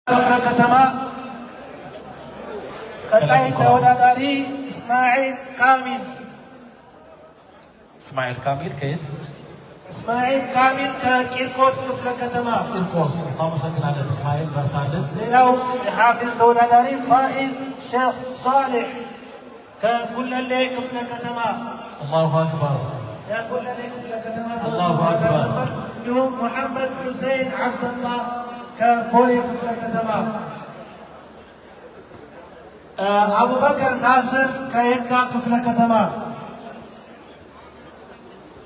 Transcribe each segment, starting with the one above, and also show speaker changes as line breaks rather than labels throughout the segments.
ክፍለ ከተማ ቀጣይ ተወዳዳሪ እስማኤል ካሚል
ከየት?
እስማኤል ካሚል ከቂርቆስ ክፍለ ከተማ።
ቂርቆስ አመሰግናለን። እስማኤል በርታለን።
ሌላው የሐፊዝ ተወዳዳሪ ፋኢዝ ሼክ ሷሊህ ከጉለሌ ክፍለ ከተማ።
አላሁ አክበር።
የጉለሌ ክፍለ ከተማ
አላሁ አክበር።
እንዲሁም ሙሐመድ ሁሴን አብደላህ ከቦሌ ክፍለ ከተማ። አቡበከር ናስር ከየካ ክፍለ ከተማ።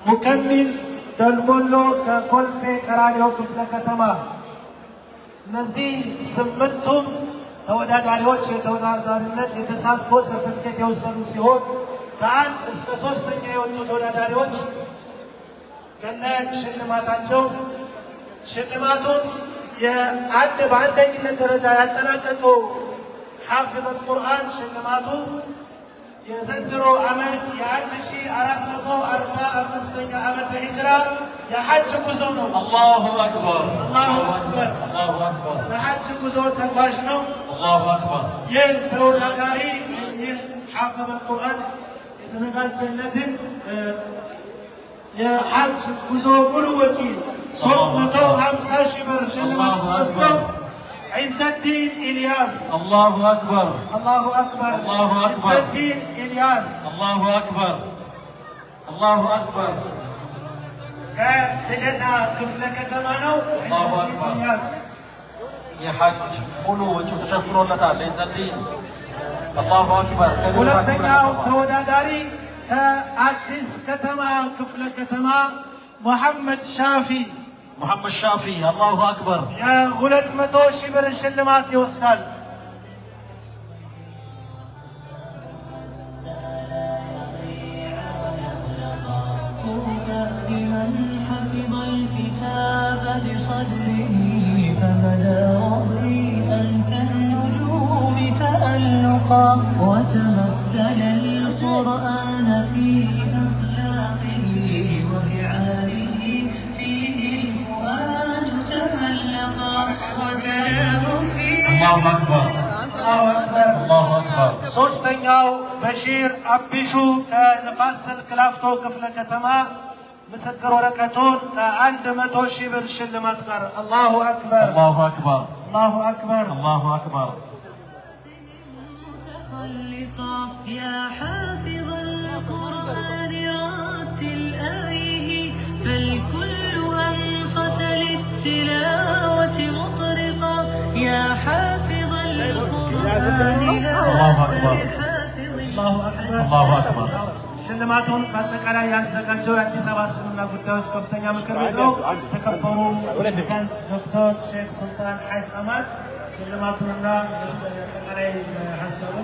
ሙከሚል ደልሞሎ ከኮልፌ ቀራኒዮ ክፍለ ከተማ። እነዚህ ስምንቱም ተወዳዳሪዎች የተወዳዳሪነት የተሳትፎ ሰርተፍኬት የወሰዱ ሲሆን ከአንድ እስከ ሶስተኛ የወጡ ተወዳዳሪዎች ከነ ሽልማታቸው ሽልማቱን በአንደኝነት ደረጃ ያጠናቀቀው ሐፊዘል ቁርአን ሽልማቱ የዘንድሮ ዓመት የ1445ኛ ዓመተ ሂጅራ የሐጅ ጉዞ ነው።
አላሁ አክበር።
አላሁ አክበር። የሐጅ ጉዞ ተጓዥ ነው።
አላሁ አክበር።
ይህ ተወዳዳሪ ይህ ሐፊዘል ቁርአን የተዘጋጀለትን የሐጅ ጉዞ ሙሉ ወጪ 350 ሺህ ብር ሽልማት ወስደው ዒዘዲን ኢልያስ።
አላሁ አክበር።
አላሁ አክበር።
አላሁ አክበር።
ዒዘዲን ኢልያስ።
አላሁ አክበር። አላሁ አክበር።
ከልደታ ክፍለ ከተማ ነው።
አላሁ አክበር።
ኢልያስ
የሐጅ ሙሉ ወጪው ተሸፍኖለታል። ዒዘዲን አላሁ አክበር።
ሁለተኛው ተወዳዳሪ ከአዲስ ከተማ ክፍለ ከተማ ሙሐመድ ሻፊ።
አላሁ አክበር።
የ200 ሺህ ብር ሽልማት ይወስዳል።
لمن حفظ الكتاب بصدره فبدا رضيئا كالنجوم تألقا وتمثل القرآن في أخلاقه وفعاله فيه الفؤاد تهلقا وتلاه في
الله أكبر. الله أكبر.
ሶስተኛው በሺር አቢሹ ከንፋስ ስልክ ላፍቶ ክፍለ ከተማ ምስክር ወረቀቱን ከ100 ሺህ ብር ሽልማት ጋር። አላሁ አክበር።
الله أكبر.
አላሁ አክበር።
الله أكبر.
متخلقا يا حافظ القرآن رتل آيه فالكل أنصت للتلاوة مطرقا يا حافظ القرآن
الله أكبر.
አላሁ አክበር።
الله أكبر.
ሽልማቱን በአጠቃላይ ያዘጋጀው የአዲስ አበባ እስልምና ጉዳዮች ከፍተኛ ምክር ቤት ነው። የተከበሩ ፕሬዚዳንት ዶክተር ሼክ ሱልጣን ሐጅ አማን ሽልማቱንና አጠቃላይ ሀሳቡ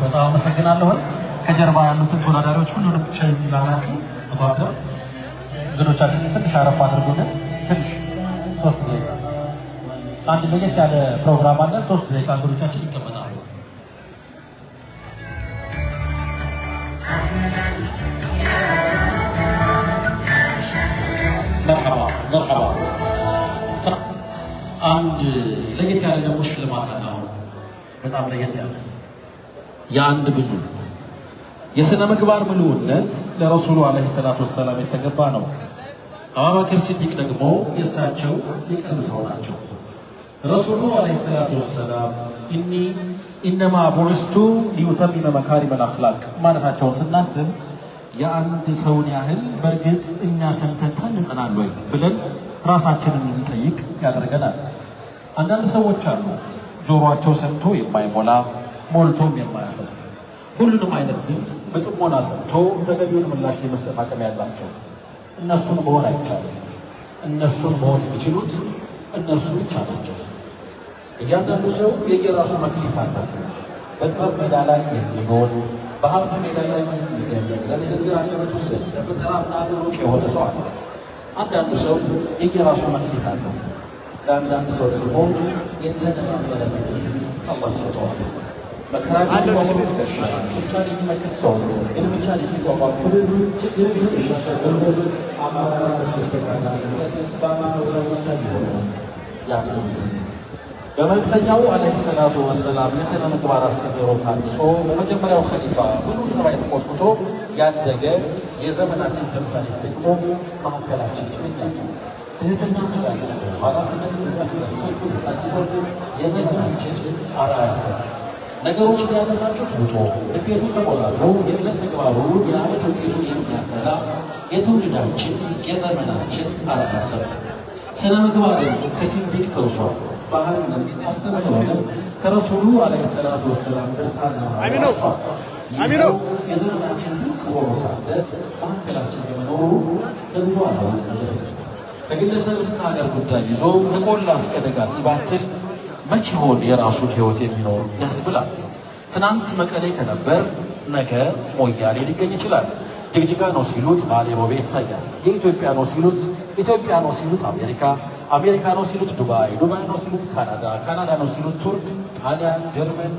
በጣም አመሰግናለሁ። ከጀርባ ያሉትን ተወዳዳሪዎች ሁሉንም ሸላላችሁ አቶ አክበር እንግዶቻችንን ትንሽ አረፍ አድርጉልን። ትንሽ 3 ደቂቃ አንድ ለየት ያለ ፕሮግራም አለ። 3 ደቂቃ እንግዶቻችን ይቀመጣሉ። መርሐባ። አንድ ለየት ያለ ደግሞ ሽልማት አለ። በጣም ለየት ያለ የአንድ ብዙ የሥነ ምግባር ምሉዕነት ለረሱሉ ዓለይሂ ሰላቱ ወሰላም የተገባ ነው። አቡበክር ሲዲቅ ደግሞ የእሳቸው የቅርብ ሰው ናቸው። ረሱሉ ዓለይሂ ሰላቱ ወሰላም ኢነማ ቡዕስቱ ሊዩተሚመ መካሪመል አኽላቅ ማለታቸውን ስናስብ የአንድ ሰውን ያህል በእርግጥ እኛ ሰምተን ታንጸናል ወይ ብለን ራሳችንን እንጠይቅ ያደርገናል። አንዳንድ ሰዎች አሉ ጆሮአቸው ሰምቶ የማይሞላ ሞልቶም የማያፈስ ሁሉንም አይነት ድምፅ በጥሞና ሰምቶ ተገቢውን ምላሽ የመስጠት አቅም ያላቸው። እነሱን መሆን አይቻልም። እነሱን መሆን የሚችሉት እነርሱ ብቻ ናቸው። እያንዳንዱ ሰው የየራሱ መክሊት አለው። በጥበብ ሜዳ ላይ የሚጎል፣ በሀብት ሜዳ ላይ የሚደለቅ፣ ለንግግር አንደበት ውስጥ ለፍጠራና ሩቅ የሆነ ሰው አለ። አንዳንዱ ሰው የየራሱ መክሊት አለው። ለአንዳንድ ሰው ደግሞ የተነባበረ መክሊት አላህ ይሰጠዋል። መከራችን ብቻን የሚመክት ሰው ግን ብቻን የሚቋቋም ችግር ቢሆን አማራጭ ተጠቃሚ በአማሰው ሰው ይሆናል። ያን ብዙ በመልእክተኛው ዓለይሂ ሰላቱ ወሰላም የሥነ ምግባር አስተምህሮ ታንጾ በመጀመሪያው ኸሊፋ ሙሉ ጠባይ ተቆጥቁጦ ያደገ የዘመናችን ተምሳሌት ደግሞ ማዕከላችን ይገኛል። ትህትና ስላለበት ኃላፊነት ስላለበት የዘመናችን አርአያ ነገሮች ሊያነሳቸው ትውጦ ልቤቱ ተቆጣጥሮ የዕለት ተግባሩ የዓመት ውጤቱን የሚያሰላ የትውልዳችን የዘመናችን አርአያ ስነ ምግባር ከሲቪክ ተውሷል። ባህል አስተምህሮንም ከረሱሉ ዓለይሂ ሰላቱ ወሰላም ድርሳና የዘመናችን ድንቅ ሆኖ ሳለ መካከላችን በመኖሩ ለብዙ አላውቅለት ከግለሰብ እስከ ሀገር ጉዳይ ይዞ ከቆላ እስከ ደጋ ሲባትል መቼ ሆን የራሱን ሕይወት የሚኖር ያስብላል። ትናንት መቀሌ ከነበር ነገ ሞያሌ ሊገኝ ይችላል። ጅግጅጋ ነው ሲሉት ባሌ ሮቤ ይታያል። የኢትዮጵያ ነው ሲሉት ኢትዮጵያ ነው ሲሉት አሜሪካ፣ አሜሪካ ነው ሲሉት ዱባይ፣ ዱባይ ነው ሲሉት ካናዳ፣ ካናዳ ነው ሲሉት ቱርክ፣ ጣሊያን፣ ጀርመን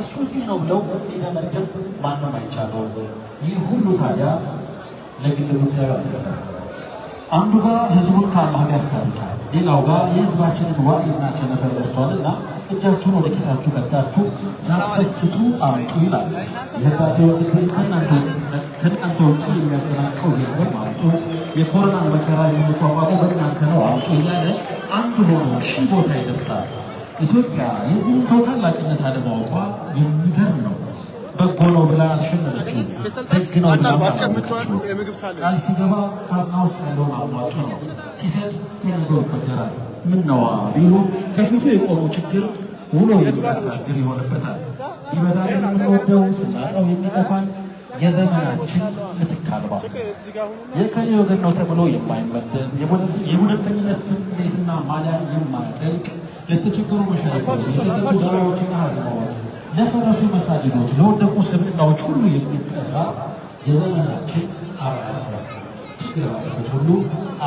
እሱ እዚህ ነው ብለው ሊደመድም ማንም አይቻለው። ይህ ሁሉ ታዲያ ለግል ጉዳዩ አለ። አንዱ ጋር ህዝቡን ከአላህ ጋር ያስታርቃል፣ ሌላው ጋር የህዝባችንን ዋዕይና ቸነፈር ደርሷልና እጃችሁን ወደ ኪሳችሁ ከታችሁ ሳትሰስቱ አምጡ ይላል። የህዳሴው ግድብ ከእናንተ ውጭ የሚያጠናቀው የለም አምጡ፣ የኮሮናን መከራ የሚቋቋመው በእናንተ ነው አምጡ እያለ አንድ ሆኖ ሺህ ቦታ ይደርሳል። ኢትዮጵያ የዚህን ሰው ታላቅነት አለማወቋ የሚገርም ነው። በጎ ነው ብላ አልሸመነችው፣ ደግ ነው ብላ ቃል ሲገባ ካዝና ውስጥ ያለውን አሟጡ ነው፣ ሲሰጥ ከነገው ይበደራል። ምነዋ ቢሉ ከፊቱ የቆመው ችግር ውሎ የሚያሳድር ይሆንበታል። ይበዛል የምንወደው ስናጣው የሚጠፋን የዘመናችን ምትክ አልባ የከሌ ወገን ነው ተብሎ የማይመደብ የቡድንተኝነት ስሜትና ማሊያን የማያጠልቅ ለተቸገሩ መሻሪኮች፣ ለተዘጉ ዛሬዎችና ሀገራዎች፣ ለፈረሱ መሳጅዶች፣ ለወደቁ ስብዕናዎች ሁሉ የሚጠራ የዘመናችን አርአያ ችግር ያለበት ሁሉ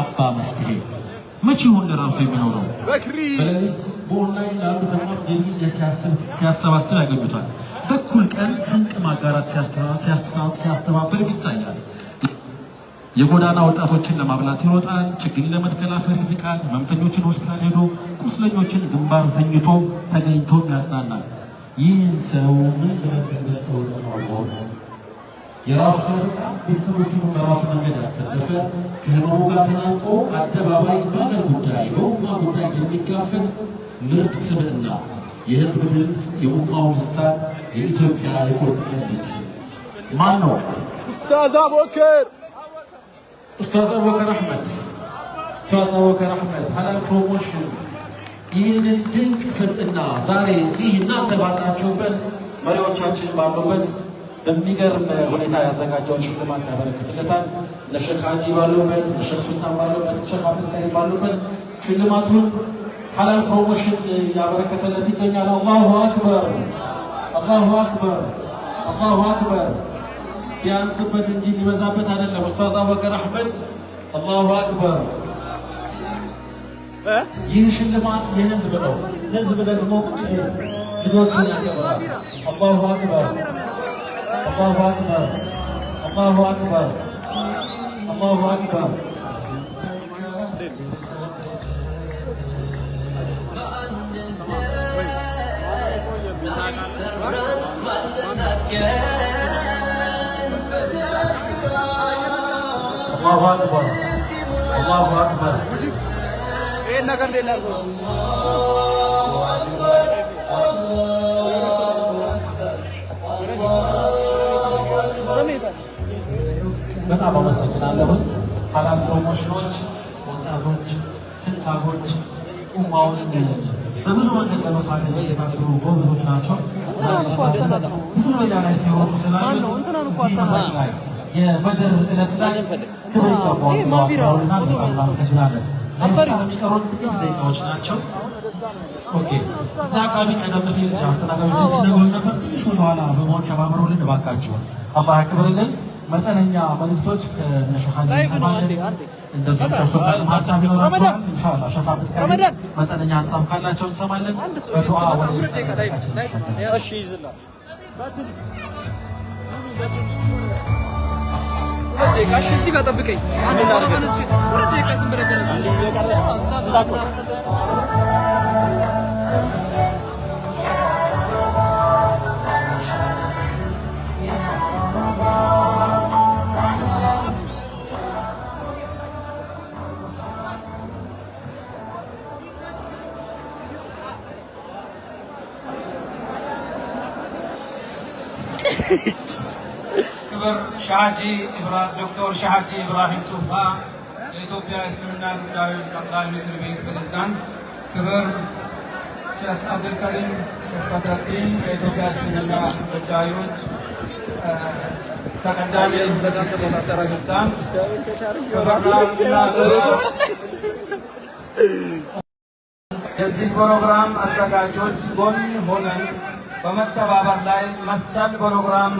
አባ መፍትሄ መቼ ይሆን ለራሱ የሚኖረው? በሌሊት በኦንላይን ላሉ ተማሪ የሚል ሲያሰባስብ ያገኙታል። በኩል ቀን ስንቅ ማጋራት ሲያስተባበር ይታያል። የጎዳና ወጣቶችን ለማብላት ይሮጣል። ችግኝ ለመትከል አፈር ይዝቃል። ህመምተኞችን ሆስፒታል ሄዶ ቁስለኞችን ግንባር ተገኝቶ ያጽናናል። ይህን ሰው ምን ብለን ሰው ነው? የራሱ ሰበቃ ቤተሰቦቹን በራሱ መንገድ ያሰለፈ ከህመሙ ጋር ተናንቆ አደባባይ በአገር ጉዳይ በኡማ ጉዳይ የሚጋፈጥ ምርጥ ስብዕና የህዝብ ድምፅ የኡማው ልሳን የኢትዮጵያ የቁርጥ ቀን ልጅ ማን ነው? ኡስታዝ አቡበከር አህመድ። ኡስታዝ አቡበከር አህመድ ሀላል ፕሮሞሽን ይህንን ድንቅ ስብዕና ዛሬ እዚህ እናንተ ባላችሁበት መሪዎቻችን ባሉበት በሚገርም ሁኔታ ያዘጋጀውን ሽልማት ያበረክትለታል። ለሼክ ሀጂ ባሉበት፣ ለሼክ ሱልጣን ባሉበት፣ ሼክ አብዱልካሪም ባሉበት ሽልማቱን ሀላል ፕሮሞሽን ያበረከተለት ይገኛል። አላሁ አክበር፣ አላሁ አክበር፣ አላሁ አክበር። ቢያንስበት እንጂ ሊበዛበት አይደለም። ኡስታዝ አቡበከር አህመድ አላሁ አክበር። ይህ ሽልማት የህዝብ ነው። ህዝብ ደግሞ ልጆቹን ያከብራል። አላሁ አክበር፣ አላሁ አክበር፣ አላሁ አክበር፣ አላሁ አክበር። አላሁ አክበር፣ አላሁ አክበር። ይሄን ነገር እንደላል በጣም አመሰግናለሁ። ሀላል ፕሮሞሽኖች ወጣቶች፣ ስልጣኖች ኡማውን በብዙ መንገድ ለመፋደግ የታገሉ ጎበዞች ናቸው። ብዙ ሜዳ ላይ ሲሮጡ ስላሉ የበድር ዕለት ላይ ክብር ይገባዋልና በጣም እናመሰግናለን። የሚቀሩት ጥቂት ደቂቃዎች ናቸው። ኦኬ፣ እዛ አካባቢ ቀደም ሲል አስተናጋጆች ሲነግሩኝ ነበር። ትንሽ ወደኋላ በመሆን ተባብረውልን እባካችሁ አላህ ያክብርልን። መጠነኛ መልእክቶች ከነሸኻጅ ሰማለን። እንደዚህ ሸፍሱልታን ሀሳብ ይኖራቸዋል። ኢንሻአላህ ሸኻብ መጠነኛ ሀሳብ ካላቸው እንሰማለን። በዱዓ ወደ እሺ ይዝላ ደቂቃሽ እዚህ ጋር ጠብቀኝ። አንድ ማለት ነው። ወደ ደቂቃ ዝም ብለህ
ክብር ሻጂ ዶክተር ሻጂ ኢብራሂም ቱፋ የኢትዮጵያ እስልምና ጉዳዮች ጠቅላይ ምክር ቤት ፕሬዝዳንት፣ ክብር ሼህ አብዱልከሪም ሸፈተዲን የኢትዮጵያ እስልምና ጉዳዮች ተቀዳሚ ፕሬዝዳንት፣ የዚህ ፕሮግራም አዘጋጆች ጎን ሆነን በመተባበር ላይ መሰል ፕሮግራም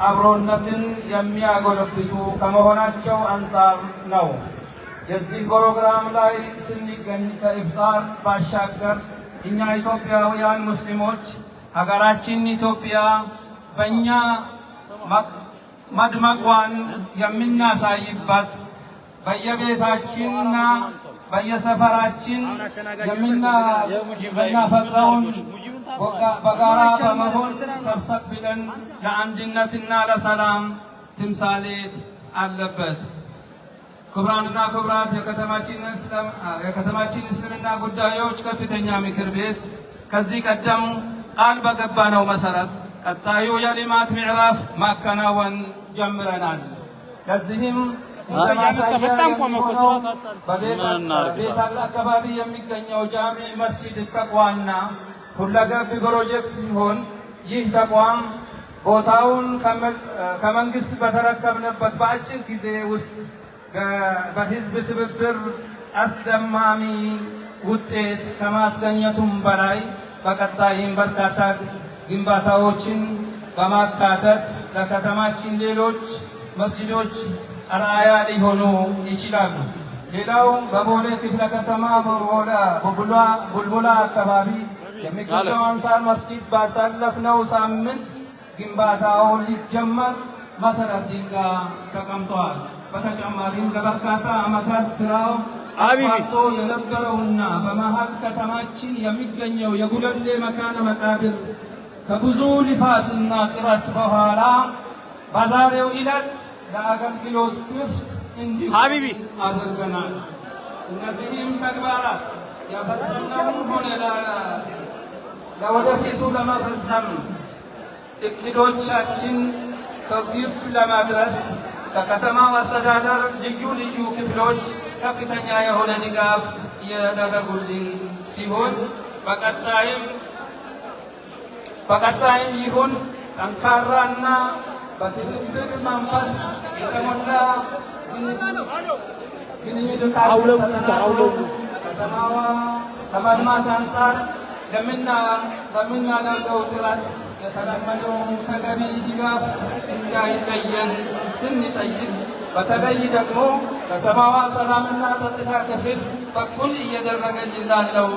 አብሮነትን የሚያጎለብቱ ከመሆናቸው አንጻር ነው። የዚህ ፕሮግራም ላይ ስንገኝ ከኢፍጣር ባሻገር እኛ ኢትዮጵያውያን ሙስሊሞች ሀገራችን ኢትዮጵያ በእኛ መድመቋን የምናሳይበት በየቤታችንና በየሰፈራችን የምናፈጥረውን በጋራ በመሆን ሰብሰብ ብለን ለአንድነትና ለሰላም ትምሳሌት አለበት። ክቡራንና ክቡራት፣ የከተማችን እስልምና ጉዳዮች ከፍተኛ ምክር ቤት ከዚህ ቀደም ቃል በገባነው መሰረት ቀጣዩ የልማት ምዕራፍ ማከናወን ጀምረናል። ለዚህም በቤታል አካባቢ የሚገኘው ጃሚዕ መስጂድ ተቋዋና ሁለገብ ፕሮጀክት ሲሆን ይህ ተቋም ቦታውን ከመንግስት በተረከብንበት በአጭር ጊዜ ውስጥ በህዝብ ትብብር አስደማሚ ውጤት ከማስገኘቱም በላይ በቀጣይም በርካታ ግንባታዎችን በማካተት ለከተማችን ሌሎች መስጂዶች አርአያ ሊሆኑ ይችላሉ። ሌላው በቦሌ ክፍለ ከተማ ቡልቡላ አካባቢ የሚገኘው አንሳር መስጊድ ባሳለፍነው ሳምንት ግንባታው ሊጀመር መሰረት ድንጋይ ተቀምጧል። በተጨማሪም ለበርካታ ዓመታት ስራው አቋርጦ የነበረውና በመሀል ከተማችን የሚገኘው የጉለሌ መካነ መቃብር ከብዙ ልፋትና ጥረት በኋላ በዛሬው ዕለት ለአገልግሎት ክፍት እንዲሆን አድርገናል። እነዚህም ተግባራት የፈጸምነውን ሆነ ለወደፊቱ ለመፈጸም እቅዶቻችን ከግብ ለማድረስ ከከተማው አስተዳደር ልዩ ልዩ ክፍሎች ከፍተኛ የሆነ ድጋፍ እያደረጉልን ሲሆን በቀጣይም ይሁን ጠንካራና በትብብር መንፈስ የተሞላ ግንኙነት ከተማዋ ከማልማት አንጻር ለምናደርገው ጥረት የተለመደው ተገቢ ድጋፍ እንዳይለየን ስንጠይቅ፣ በተለይ ደግሞ ከተማዋ ሰላምና ጸጥታ ክፍል በኩል እየደረገልን ላለው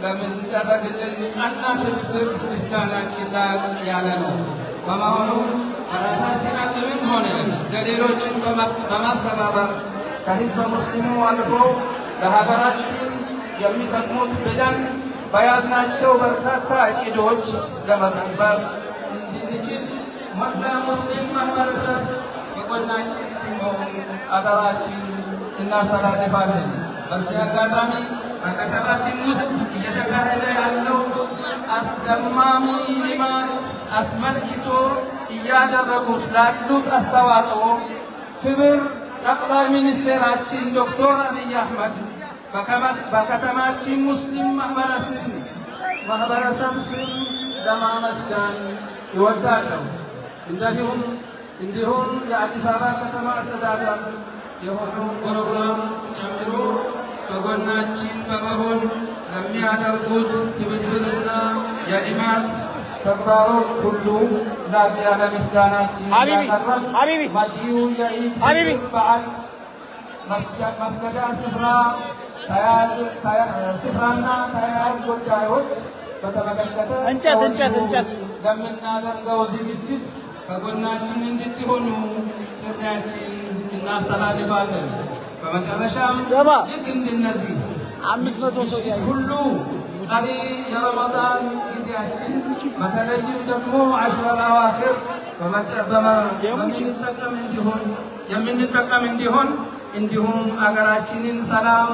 ለሚደረግልን ቀና ትብብር ምስጋናችን ላቅ ያለ ነው። በመሆኑም በራሳችን አቅምም ሆነ ለሌሎችን በማስተባበር ከህዝበ ሙስሊሙ አልፎ ለሀገራችን የሚጠቅሙት ብለን በያዝናቸው በርካታ እቅዶች ለመተግበር እንድንችል መላ ሙስሊም ማህበረሰብ የጎናችን እንዲሆን አደራችን እናስተላልፋለን። በዚህ አጋጣሚ በከተማችን ውስጥ እየተካሄደ ያለው አስደማሚ ልማት አስመልክቶ እያደረጉት ላሉት አስተዋጽኦ ክብር ጠቅላይ ሚኒስቴራችን ዶክተር አብይ አህመድ በከተማችን ሙስሊም ማህበረሰብ ስም ለማመስገን ይወዳለሁ። እንዲሁም የአዲስ አበባ ከተማ አስተዳደር የሁሉም ፕሮግራም ጨምሮ በጎናችን በመሆን ለሚያደርጉት ትብብርና የልማት ተግባሮች ሁሉ ላቅ ያለ ምስጋናችን ያቀረብን መጪው የኢድ በዓል መስገጃ ስፍራና ተያያዥ ጉዳዮች በተመለከተ ለምናደርገው ዝግጅት ከጎናችን እንድትሆኑ ጥሪያችን እናስተላልፋለን። በመጨረሻም ልክ እንደነዚህ 500 ሰው ሁሉ ቀሪ የረመዳን ጊዜያችን በተለይም ደግሞ አሽረል አዋኺር የምንጠቀም እንዲሆን እንዲሁም አገራችንን ሰላም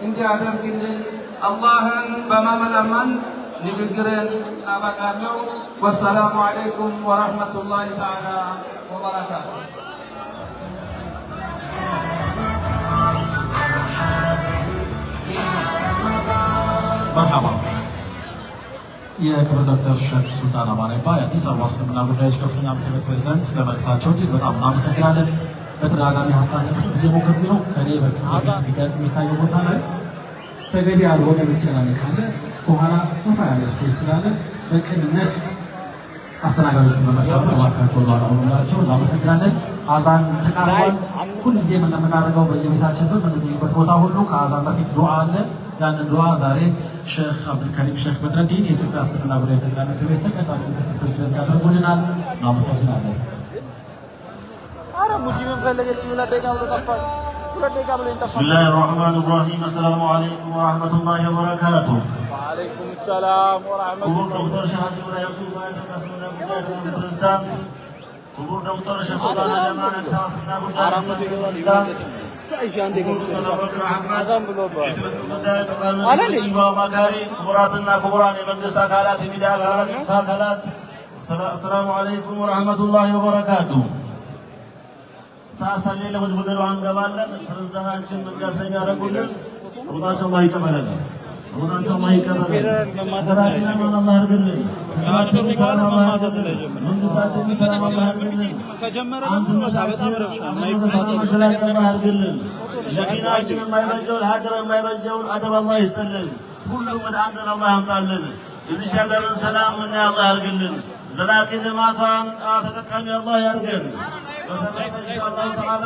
እንዲያደርግልን አላህን በመለመን ንግግርን አበቃለሁ። ወሰላሙ አለይኩም ወራህመቱላሂ ተዓላ ወበረካቱ።
መርሐባ። የክብር ዶክተር ሼክ ሱልጣን አማኔባ የአዲስ አበባ እስልምና ጉዳዮች ከፍተኛ ምክር ቤት ፕሬዝዳንት ለመልእክታቸው እጅግ በጣም እናመሰግናለን። በተደጋጋሚ ሀሳብ ለመስጠት እየሞከርኩ ነው። ከኔ በፊት የሚታየው ቦታ ላይ ተገቢ ያልሆነ መጨናነቅ ካለ በኋላ ሰፋ ያለ ስፔስ ስላለ በቅንነት አስተናጋጆችን በመጣው ተባካቸው ባላቸው እናመሰግናለን። አዛን ተቃርቧል። ሁልጊዜ የምናደርገው በየቤታችን በምንገኝበት ቦታ ሁሉ ከአዛን በፊት ዱዓ አለ። ያንን ዱዓ ዛሬ ሼክ አብዱልከሪም ሼክ በድረዲን የኢትዮጵያ እስልምና ጉዳዮች ጠቅላይ ምክር ቤት ተቀዳሚ ምክትል ፕሬዝዳንት ያደርጉልናል። እናመሰግናለን።
አረ ሙስሊም ፈለገልኝ ሁለት ደቂቃ ብሎ ጠፋ።
ብስሚላሂ ረህማኒ ረሂም። አሰላሙ አለይኩም ወረህመቱላሂ ወበረካቱ።
ወአለይኩም ሰላም ወራህመቱላሂ
ዶክተር ሻሃዲ ወራይቱ ፕሬዝዳንት ክቡር ዶክተር ሼክ ሱልጣን አማን ተዋስና ክቡራትና ክቡራን የመንግስት አካላት፣ የሚዲያ አካላት አሰላሙ አለይኩም ወረህመቱላሂ ወበረካቱ። ሳሳሌ ለወድበደሉ አንገባለን። ፕሬዝዳንታችን መስጋሰኛ ያደረጉልን ሩጣቸው ማይቀበለን ሩጣቸው ማይቀበለን ተራችን አላህ ያርግልን። መንግስታችን ሰላም አላህ ያርግልን።
ከጀመረ በጣም ረብሻ
ያርግልን። ለዲናችን የማይበጀው ለሀገር የማይበጀው አደብ አላህ ይስጥልን። ሁሉም ወደ አንድ አላህ ያምጣልን። የዚህ ሀገርን ሰላም እና አላህ ያርግልን። ዘላቂ ልማቷን ተጠቃሚ አላህ ያርገን። በተረፈ ኢንሻአላህ ተዓላ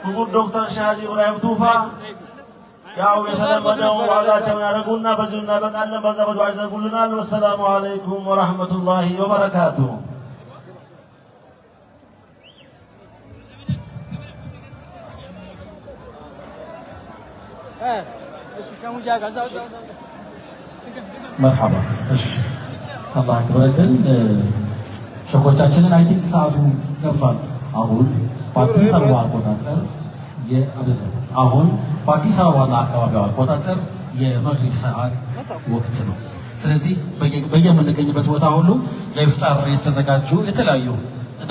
ክቡር ዶክተር ሻሃዲ ኢብራሂም ቱፋ ያው የተለመደው ዋጋቸውን ያደርጉና በዚሁ እናበቃለን። በዛ በዱዓ ይዘጉልናል። ወሰላሙ አለይኩም ወራህመቱላሂ ወበረካቱ።
መርሐባ። እሺ አላህ ያክብረልን። ሸኮቻችንን አይ ቲንክ ሰዓቱ ገባል። አሁን በአዲስ አበባ አቆጣጠር አሁን በአዲስ አበባና አካባቢዋ አቆጣጠር የመግሪብ ሰዓት ወቅት ነው። ስለዚህ በየምንገኝበት ቦታ ሁሉ ለኢፍጣር የተዘጋጁ የተለያዩ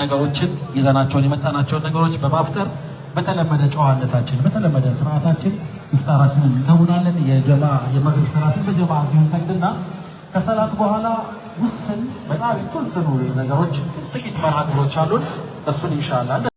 ነገሮችን ይዘናቸውን የመጣናቸውን ነገሮች በማፍጠር በተለመደ ጨዋነታችን በተለመደ ስርዓታችን ኢፍጣራችንን እንከውናለን። የመግሪብ ሰላትን በጀማ ሲሆን ሰግድና ከሰላት በኋላ ውስን በጣም የተወሰኑ ነገሮች ጥቂት መርሃ ግብሮች አሉን። እሱን ኢንሻአላህ